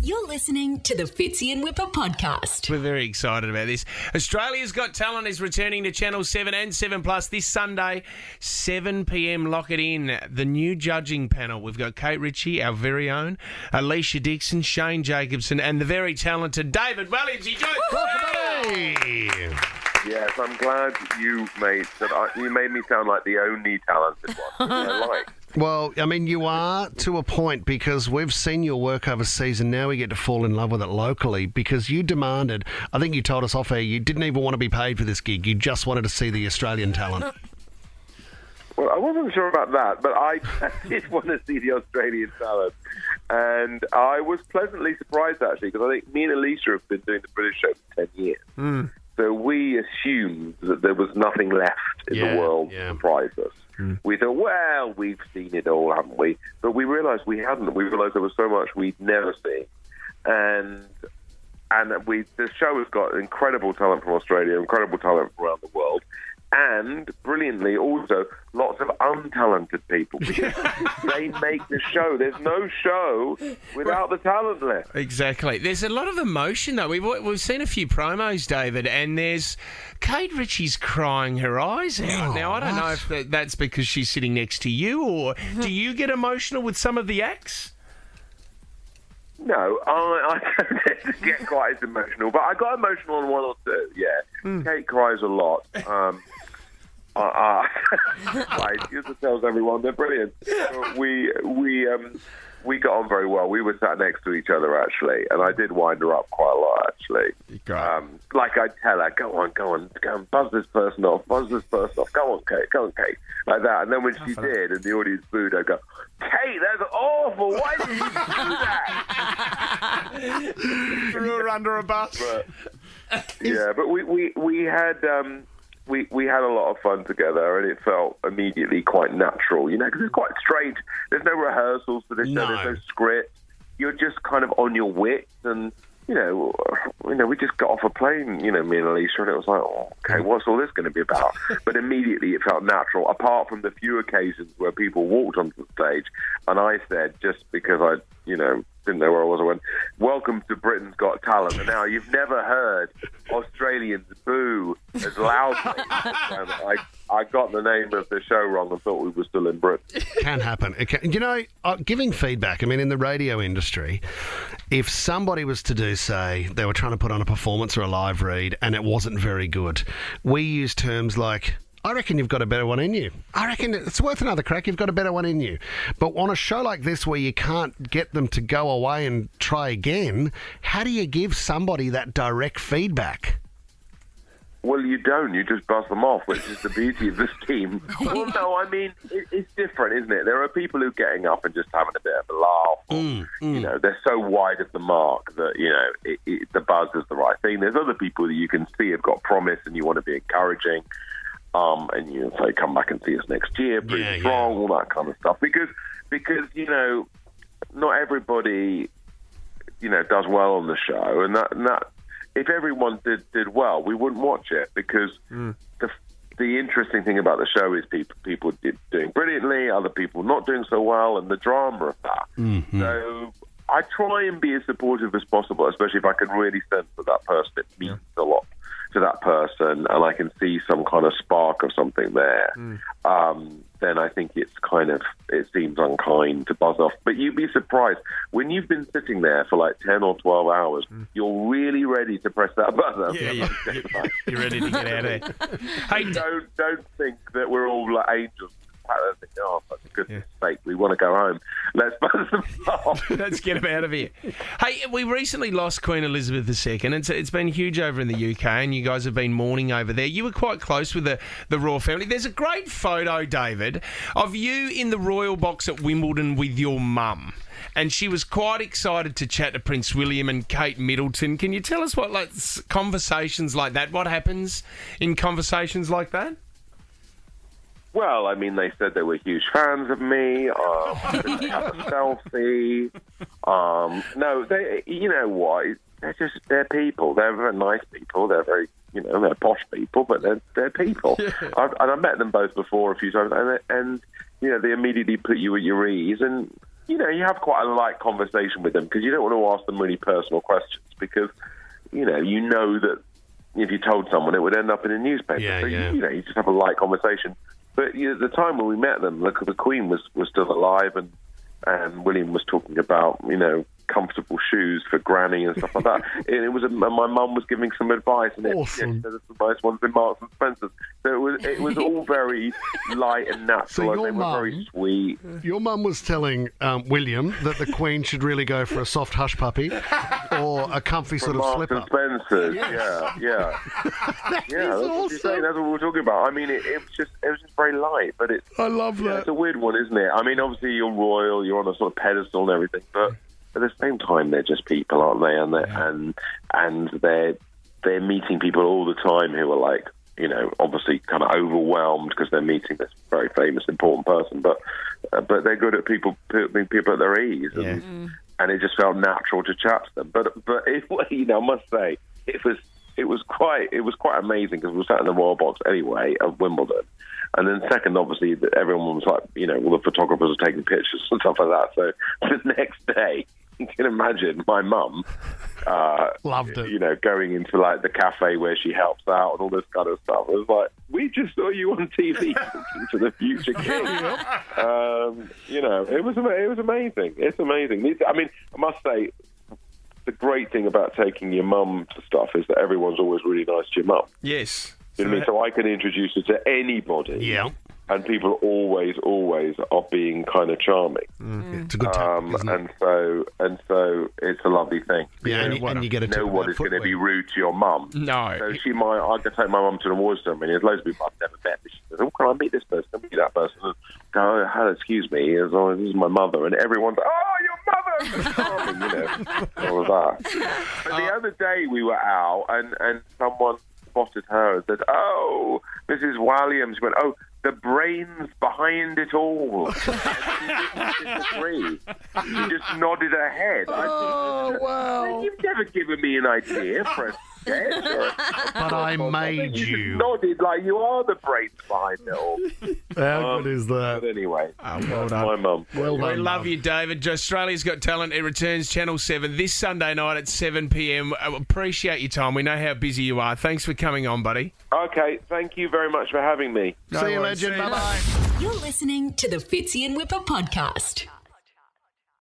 You're listening to the Fitzy and Whipper podcast. We're very excited about this. Australia's Got Talent is returning to Channel 7 and 7 Plus this Sunday, 7 p.m. Lock it in. The new judging panel. We've got Kate Ritchie, our very own, Alicia Dixon, Shane Jacobson, and the very talented David Walliams. He joins us. Yes, I'm glad you made me sound like the only talented one. I like. Well, I mean, you are to a point because we've seen your work overseas and now we get to fall in love with it locally because you demanded, I think you told us off air, you didn't even want to be paid for this gig. You just wanted to see the Australian talent. Well, I wasn't sure about that, but I did want to see the Australian talent. And I was pleasantly surprised, actually, because I think me and Alicia have been doing the British show for 10 years. So we assumed that there was nothing left in the world to surprise us. We thought, well, we've seen it all, haven't we? But we realised we hadn't. We realised there was so much we'd never seen. And the show has got incredible talent from Australia, incredible talent from around the world, and brilliantly also lots of untalented people. They make the show. There's no show without the talent left. Exactly. There's a lot of emotion, though. We've seen a few promos, David, and there's Kate Ritchie's crying her eyes out. Now, I don't know if that's because she's sitting next to you, or do you get emotional with some of the acts? No, I don't tend to get quite as emotional, but I got emotional on one or two, Kate cries a lot. She just tells everyone they're brilliant. We got on very well. We were sat next to each other, actually, and I did wind her up quite a lot, actually. Like I'd tell her, go on, buzz this person off, go on, Kate, like that. And then when she did, and the audience booed, I'd go, Kate, that's awful. Why did you do that? Threw her under a bus. But we had. We had a lot of fun together, and it felt immediately quite natural, because it's quite strange. There's no rehearsals for this show. There's no script. You're just kind of on your wits, and we just got off a plane, me and Alicia, and it was like, okay, what's all this going to be about? But immediately it felt natural, apart from the few occasions where people walked onto the stage, and I said, just because I, didn't know where I was, I went, welcome to Britain's Got Talent. And now you've never heard Australians boo as loudly. And I got the name of the show wrong and thought we were still in Britain. Can happen. Giving feedback, in the radio industry, if somebody was to do, say, they were trying to put on a performance or a live read and it wasn't very good, we use terms like, I reckon you've got a better one in you. I reckon it's worth another crack. You've got a better one in you. But on a show like this where you can't get them to go away and try again, how do you give somebody that direct feedback? Well, you don't. You just buzz them off, which is the beauty of this team. Well, no, it's different, isn't it? There are people who are getting up and just having a bit of a laugh. They're so wide of the mark that, the buzz is the right thing. There's other people that you can see have got promise and you want to be encouraging. And you say, come back and see us next year, prove us wrong, all that kind of stuff. Because not everybody, does well on the show, and that if everyone did well, we wouldn't watch it because the interesting thing about the show is people doing brilliantly, other people not doing so well, and the drama of that. So I try and be as supportive as possible, especially if I can really sense that person it means a lot to that person, and I can see some kind of spark of something there, then I think it seems unkind to buzz off. But you'd be surprised, when you've been sitting there for like 10 or 12 hours, you're really ready to press that button. You're ready to get out of there. Hey, don't think that we're all like angels. Oh, for goodness sake, we want to go home. Let's buzz them off. Let's get them out of here. Hey, we recently lost Queen Elizabeth II, and it's been huge over in the UK, and you guys have been mourning over there. You were quite close with the royal family. There's a great photo, David, of you in the royal box at Wimbledon with your mum. And she was quite excited to chat to Prince William and Kate Middleton. Can you tell us what conversations like that, what happens in conversations like that? Well, they said they were huge fans of me. They have a selfie. No, you know what? They're people. They're very nice people. They're very, they're posh people, but they're people. I've met them both before a few times, and they immediately put you at your ease. And you have quite a light conversation with them because you don't want to ask them really personal questions because, you know that if you told someone, it would end up in a newspaper. You just have a light conversation. But at the time when we met them, the Queen was still alive, and William was talking about, comfortable shoes for Granny and stuff like that. And my mum was giving some advice, and awesome. The nice ones in Marks and Spencer's. So it was all very light and natural. So and they were very sweet. Your mum was telling William that the Queen should really go for a soft hush puppy or a comfy sort of slip up. Marks and Spencer's, yeah. That's awesome. what you're saying. That's what we're talking about. I mean, it was just very light, but I love that. It's a weird one, isn't it? I mean, obviously you're royal, you're on a sort of pedestal and everything, but at the same time, they're just people, aren't they? And they're meeting people all the time who are like, obviously kind of overwhelmed because they're meeting this very famous, important person. But they're good at putting people at their ease, and it just felt natural to chat to them. But I must say, it was quite amazing because we were sat in the Royal Box anyway at Wimbledon. And then second, obviously, everyone was like, all the photographers were taking pictures and stuff like that. So the next day, you can imagine my mum loved it. Going into like the cafe where she helps out and all this kind of stuff. It was like, we just saw you on TV talking to the future king. It was amazing. It's amazing. I mean, I must say, the great thing about taking your mum to stuff is that everyone's always really nice to your mum. Yes. You know what I mean? So I can introduce her to anybody. Yeah. And people always are being kind of charming. It's a good time, isn't it? And so it's a lovely thing. Yeah, and you get a tip. No one is going to be rude to your mum. No. So I could take my mum to an awards ceremony. There's loads of people I've never met. She says, can I meet this person? Can I meet that person? And go, excuse me. This is my mother. And everyone's like, oh, your mother! All of that. But the other day we were out and someone spotted her and said, oh, Mrs. Walliams. She went, oh, the brains behind it all. She didn't disagree. She just nodded her head. Wow. You've never given me an idea for a sketch. But I made you. you. Just nodded like you are the brains behind it all. How good is that? But anyway, well done. My mum. Well done, We love Mum. you, David. Australia's Got Talent. It returns Channel 7 this Sunday night at 7 p.m. Appreciate your time. We know how busy you are. Thanks for coming on, buddy. Okay, thank you very much for having me. See you, legend. Bye-bye. You're listening to the Fitzy and Whipper podcast.